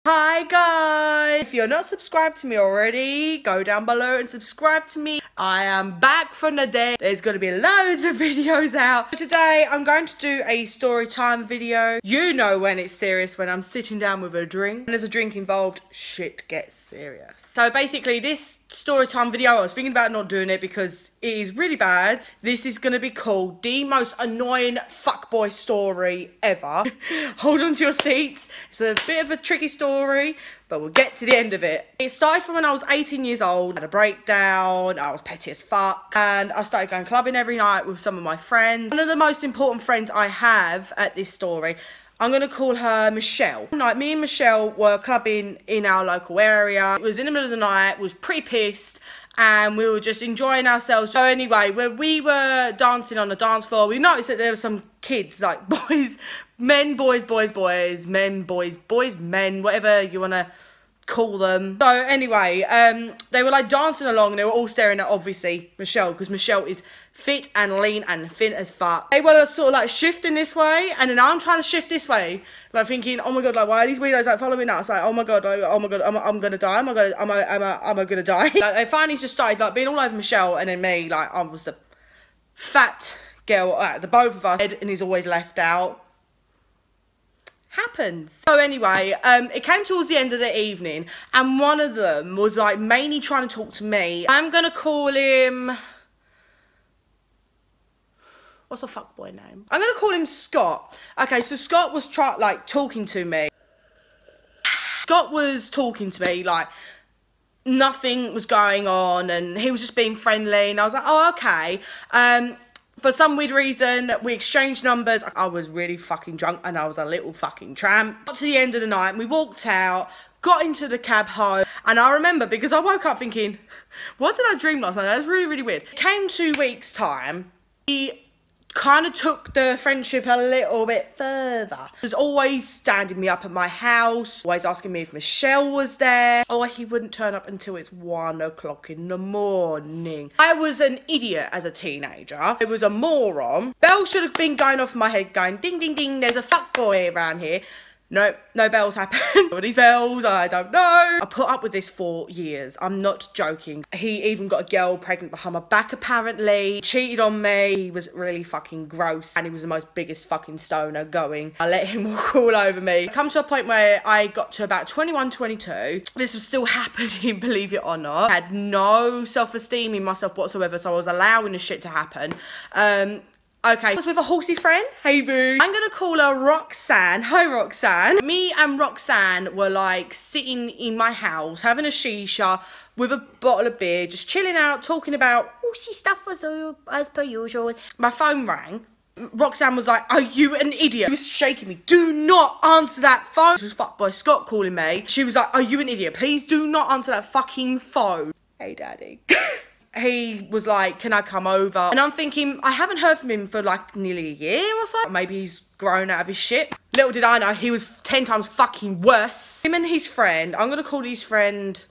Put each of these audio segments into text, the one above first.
Hi guys! If you're not subscribed to me already, go down below and subscribe to me. I am back from the dead. There's going to be loads of videos out. Today I'm going to do a story time video. You know when it's serious, when I'm sitting down with a drink. When there's a drink involved, shit gets serious. So basically this story time video, I was thinking about not doing it because it is really bad. This is going to be called the most annoying fuckboy story ever. Hold on to your seats. It's a bit of a tricky story, but we'll get to the end of it. It started from when I was 18 years old. I had a breakdown, I was petty as fuck, and I started going clubbing every night with some of my friends. One of the most important friends I have at this story, I'm going to call her Michelle. Like, me and Michelle were clubbing in our local area. It was in the middle of the night, was pretty pissed, and we were just enjoying ourselves. So anyway, when we were dancing on the dance floor, we noticed that there were some kids, like boys, men, boys, boys, boys, men, boys, boys, men, whatever you want to call them. So anyway, they were like dancing along and they were all staring at, obviously, Michelle, because Michelle is fit and lean and thin as fuck. They were sort of like shifting this way, and then I'm trying to shift this way, like thinking, oh my god, like why are these weirdos like following us? Like, oh my god, I'm gonna die. Am I gonna die? Like, they finally just started like being all over Michelle, and then me, like I was the fat girl out of the both of us, and he's always left out. Happens. So anyway, it came towards the end of the evening, and one of them was like mainly trying to talk to me. I'm gonna call him, what's a fuckboy name? I'm gonna call him Scott. Okay, so Scott was talking to me. Scott was talking to me like nothing was going on, and he was just being friendly, and I was like, oh, okay. For some weird reason, we exchanged numbers. I was really fucking drunk and I was a little fucking tramp. Got to the end of the night and we walked out, got into the cab home. And I remember, because I woke up thinking, what did I dream last night? That was really, really weird. It came 2 weeks' time. He kind of took the friendship a little bit further. He was always standing me up at my house, always asking me if Michelle was there. Oh, he wouldn't turn up until it's 1 o'clock in the morning. I was an idiot as a teenager. I was a moron. Bells should have been going off in my head going, ding, ding, ding, there's a fuckboy around here. Nope, no bells happen. What are these bells? I don't know. I put up with this for years. I'm not joking. He even got a girl pregnant behind my back, apparently. He cheated on me. He was really fucking gross. And he was the most biggest fucking stoner going. I let him walk all over me. I come to a point where I got to about 21, 22. This was still happening, believe it or not. I had no self-esteem in myself whatsoever, so I was allowing this shit to happen. Okay, I was with a horsey friend. Hey boo. I'm gonna call her Roxanne. Hi Roxanne. Me and Roxanne were like sitting in my house having a shisha with a bottle of beer, just chilling out, talking about horsey stuff as per usual. My phone rang. Roxanne was like, are you an idiot? She was shaking me. Do not answer that phone. This was fuckboy Scott calling me. She was like, are you an idiot? Please do not answer that fucking phone. Hey daddy. He was like, can I come over? And I'm thinking, I haven't heard from him for like nearly a year or so. Maybe he's grown out of his shit. Little did I know, he was 10 times fucking worse. Him and his friend, I'm gonna call his friend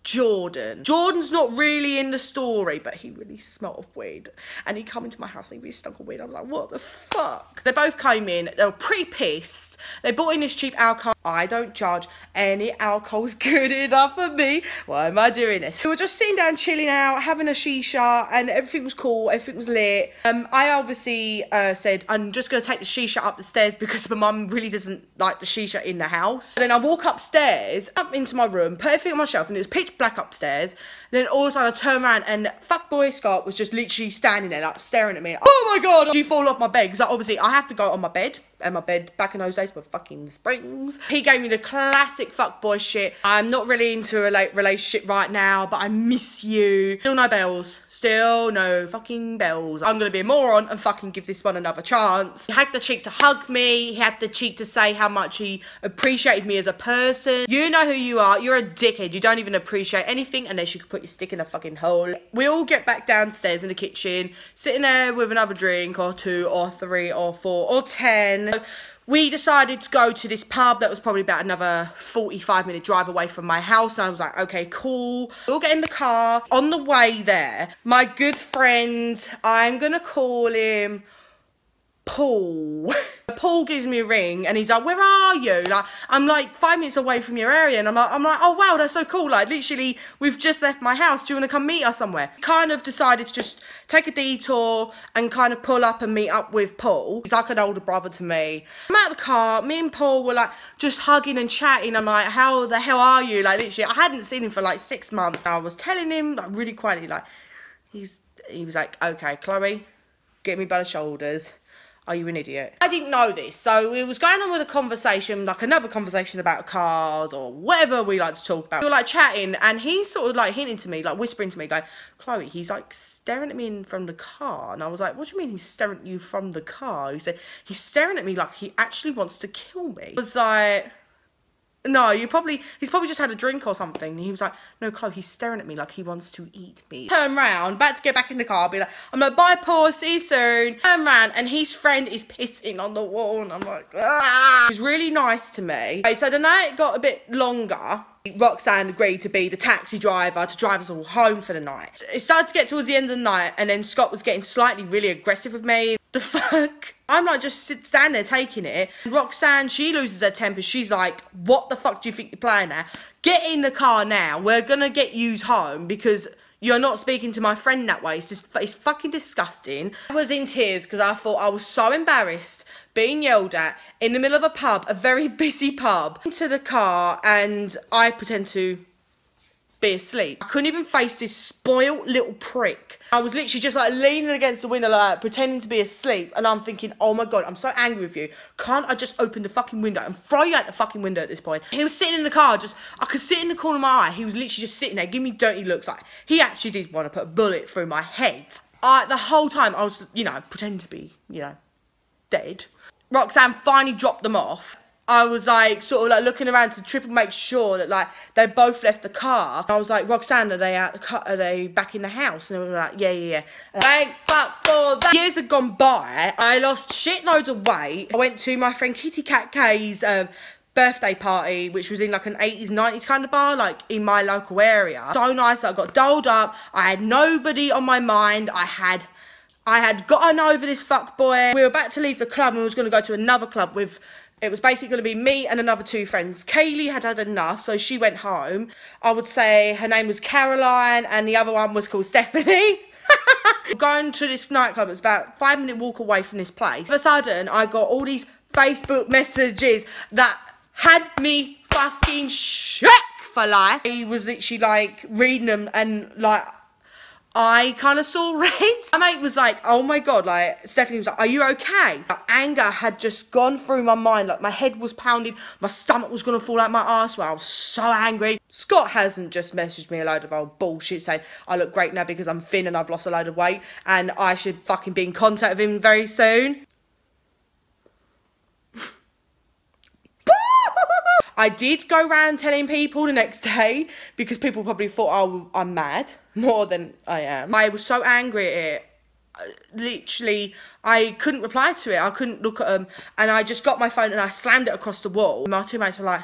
Jordan. Jordan's not really in the story, but he really smelled of weed. And he come into my house and he really stunk of weed. I'm like, what the fuck? They both came in, they were pretty pissed. They bought in this cheap alcohol. I don't judge. Any alcohol's good enough for me. Why am I doing this? We were just sitting down, chilling out, having a shisha, and everything was cool, everything was lit. I obviously said, I'm just gonna take the shisha up the stairs because my mum really doesn't like the shisha in the house. And then I walk upstairs, up into my room, put everything on my shelf, and it was pitch black upstairs. Then all of a sudden I turn around and fuckboy Scott was just literally standing there like staring at me. Oh my god, you fall off my bed, because like, obviously I have to go on my bed, and my bed back in those days were fucking springs. He gave me the classic fuckboy shit. I'm not really into a relationship right now, but I miss you. Still no bells. Still no fucking bells. I'm gonna be a moron and fucking give this one another chance. He had the cheek to hug me. He had the cheek to say how much he appreciated me as a person. You know who you are. You're a dickhead. You don't even appreciate anything unless you could put your stick in a fucking hole. We all get back downstairs in the kitchen, sitting there with another drink or 2 or 3 or 4 or 10. We decided to go to this pub that was probably about another 45-minute drive away from my house. And I was like, okay, cool. We'll get in the car. On the way there, my good friend, I'm gonna call him Paul. Paul gives me a ring and he's like, where are you? Like, I'm like 5 minutes away from your area, and I'm like, oh wow, that's so cool. Like, literally, we've just left my house. Do you want to come meet us somewhere? Kind of decided to just take a detour and kind of pull up and meet up with Paul. He's like an older brother to me. I'm out of the car. Me and Paul were like just hugging and chatting. I'm like, how the hell are you? Like, literally, I hadn't seen him for like 6 months. I was telling him like really quietly, like, he was like, okay, Khloe, get me by the shoulders. Are you an idiot? I didn't know this, so we was going on with a conversation, like another conversation about cars or whatever we like to talk about. We were like chatting, and he sort of like hinting to me, like whispering to me, going, Khloe, he's like staring at me from the car. And I was like, what do you mean he's staring at you from the car? He said, he's staring at me like he actually wants to kill me. I was like, no, he's probably just had a drink or something. He was like, no, Khloe, he's staring at me like he wants to eat me. Turn round, about to get back in the car, I'm like, bye, Paul, see you soon. Turn round, and his friend is pissing on the wall, and I'm like, ah. He was really nice to me. Okay, so the night got a bit longer. Roxanne agreed to be the taxi driver to drive us all home for the night. It started to get towards the end of the night, and then Scott was getting slightly really aggressive with me. The fuck? I'm like just standing there taking it. Roxanne, she loses her temper. She's like, what the fuck do you think you're playing at? Get in the car now. We're gonna get yous home because you're not speaking to my friend that way. It's fucking disgusting. I was in tears because I thought I was so embarrassed being yelled at in the middle of a pub, a very busy pub. Into the car, and I pretend to be asleep. I couldn't even face this spoilt little prick. I was literally just like leaning against the window like pretending to be asleep, and I'm thinking, oh my god, I'm so angry with you. Can't I just open the fucking window and throw you out the fucking window at this point? He was sitting in the car, I could see it in the corner of my eye. He was literally just sitting there giving me dirty looks, like he actually did want to put a bullet through my head. The whole time I was, you know, pretending to be, you know, dead. Roxanne finally dropped them off. I was like sort of like looking around to triple make sure that like they both left the car. I was like, Roxanne, are they out the car? Are they back in the house? And they were like, yeah. Thank fuck for that. Years had gone by. I lost shitloads of weight. I went to my friend Kitty Cat K's birthday party, which was in like an 80s, 90s kind of bar, like in my local area. So nice. I got dolled up. I had nobody on my mind. I had gotten over this fuck boy. We were about to leave the club and we was going to go to another club with. It was basically going to be me and another 2 friends. Kaylee had had enough, so she went home. I would say her name was Caroline, and the other one was called Stephanie. Going to this nightclub, it's about a 5-minute walk away from this place. All of a sudden, I got all these Facebook messages that had me fucking shook for life. He was literally like reading them, and like I kind of saw red. My mate was like, oh my god, like, Stephanie was like, are you okay? Like, anger had just gone through my mind, like my head was pounding, my stomach was gonna fall out my arse. Well, I was so angry. Scott hasn't just messaged me a load of old bullshit saying I look great now because I'm thin and I've lost a load of weight and I should fucking be in contact with him very soon. I did go around telling people the next day because people probably thought, oh, I'm mad more than I am. I was so angry at it. Literally, I couldn't reply to it. I couldn't look at them. And I just got my phone and I slammed it across the wall. My 2 mates were like,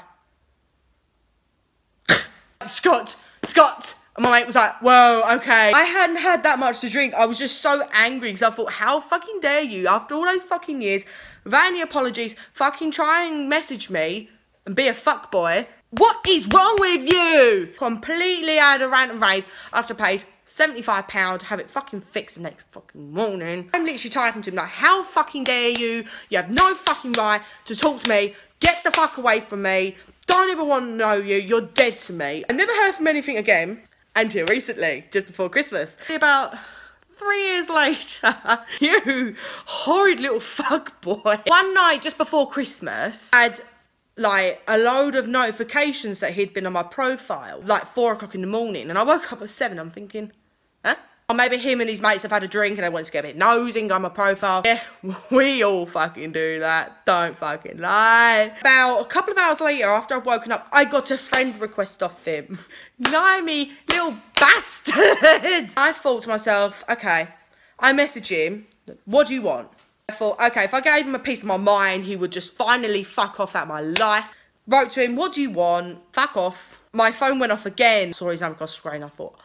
Scott. And my mate was like, whoa, okay. I hadn't had that much to drink. I was just so angry because I thought, how fucking dare you, after all those fucking years, without any apologies, fucking try and message me and be a fuckboy. What is wrong with you? Completely had a rant and rave after I paid £75 to have it fucking fixed the next fucking morning. I'm literally typing to him like, how fucking dare you? You have no fucking right to talk to me. Get the fuck away from me. Don't ever want to know you. You're dead to me. I never heard from anything again until recently, just before Christmas. About 3 years later, you horrid little fuckboy. One night just before Christmas, I had like a load of notifications that he'd been on my profile, like 4 o'clock in the morning, and I woke up at 7. I'm thinking, huh? Or maybe him and his mates have had a drink and they wanted to get a bit nosy and go on my profile. Yeah, we all fucking do that. Don't fucking lie. About a couple of hours later, after I'd woken up, I got a friend request off him. Nimey, little bastard. I thought to myself, okay, I message him, what do you want? I thought, okay, if I gave him a piece of my mind, he would just finally fuck off out of my life. Wrote to him, what do you want? Fuck off. My phone went off again. Saw his name across the screen. I thought,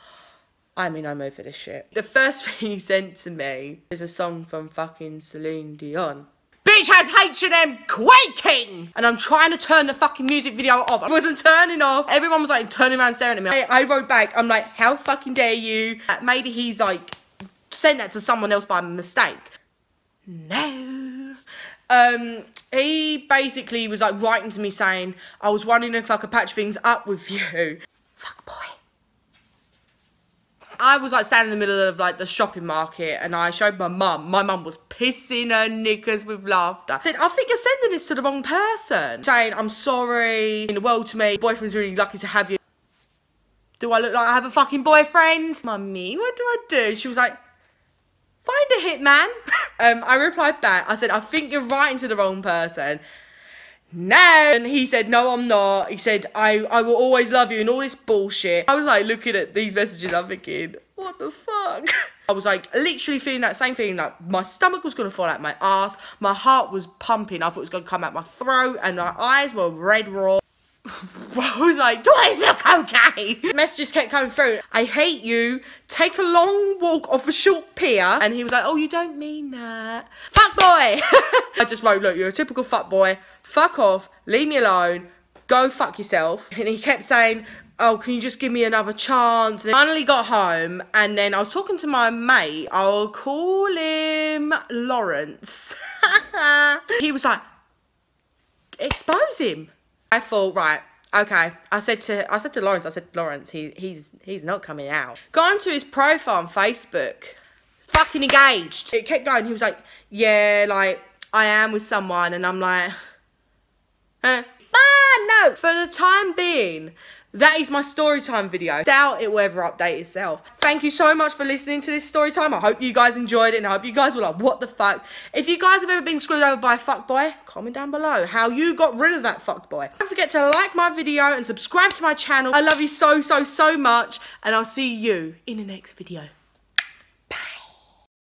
I'm in no mood for this shit. The first thing he sent to me is a song from fucking Celine Dion. Bitch had H&M quaking! And I'm trying to turn the fucking music video off. I wasn't turning off. Everyone was like turning around staring at me. I wrote back, I'm like, how fucking dare you? Maybe he's like, sent that to someone else by mistake. No. He basically was like writing to me saying, I was wondering if I could patch things up with you. Fuck boy. I was like standing in the middle of like the shopping market and I showed my mum. My mum was pissing her knickers with laughter. I said, I think you're sending this to the wrong person. Saying, I'm sorry, in the world to me, your boyfriend's really lucky to have you. Do I look like I have a fucking boyfriend? Mummy, what do I do? She was like, find a hitman. I replied back, I said, I think you're writing to the wrong person. No. And he said, no, I'm not. He said, I will always love you and all this bullshit. I was like looking at these messages, I'm thinking, what the fuck? I was like literally feeling that same feeling, like my stomach was going to fall out my ass. My heart was pumping. I thought it was going to come out my throat and my eyes were red raw. I was like, do I look okay? Messages kept coming through. I hate you. Take a long walk off a short pier. And he was like, oh, you don't mean that. Fuck boy. I just wrote, look, you're a typical fuck boy. Fuck off. Leave me alone. Go fuck yourself. And he kept saying, oh, can you just give me another chance? And I finally got home and then I was talking to my mate. I'll call him Lawrence. He was like, expose him. I thought, right, okay. I said to Lawrence, he's not coming out. Got onto his profile on Facebook. Fucking engaged. It kept going. He was like, yeah, like, I am with someone. And I'm like, huh? Ah, no. For the time being, that is my story time video. Doubt it will ever update itself. Thank you so much for listening to this story time. I hope you guys enjoyed it and I hope you guys were like, what the fuck? If you guys have ever been screwed over by a fuckboy, comment down below how you got rid of that fuckboy. Don't forget to like my video and subscribe to my channel. I love you so, so, so much and I'll see you in the next video.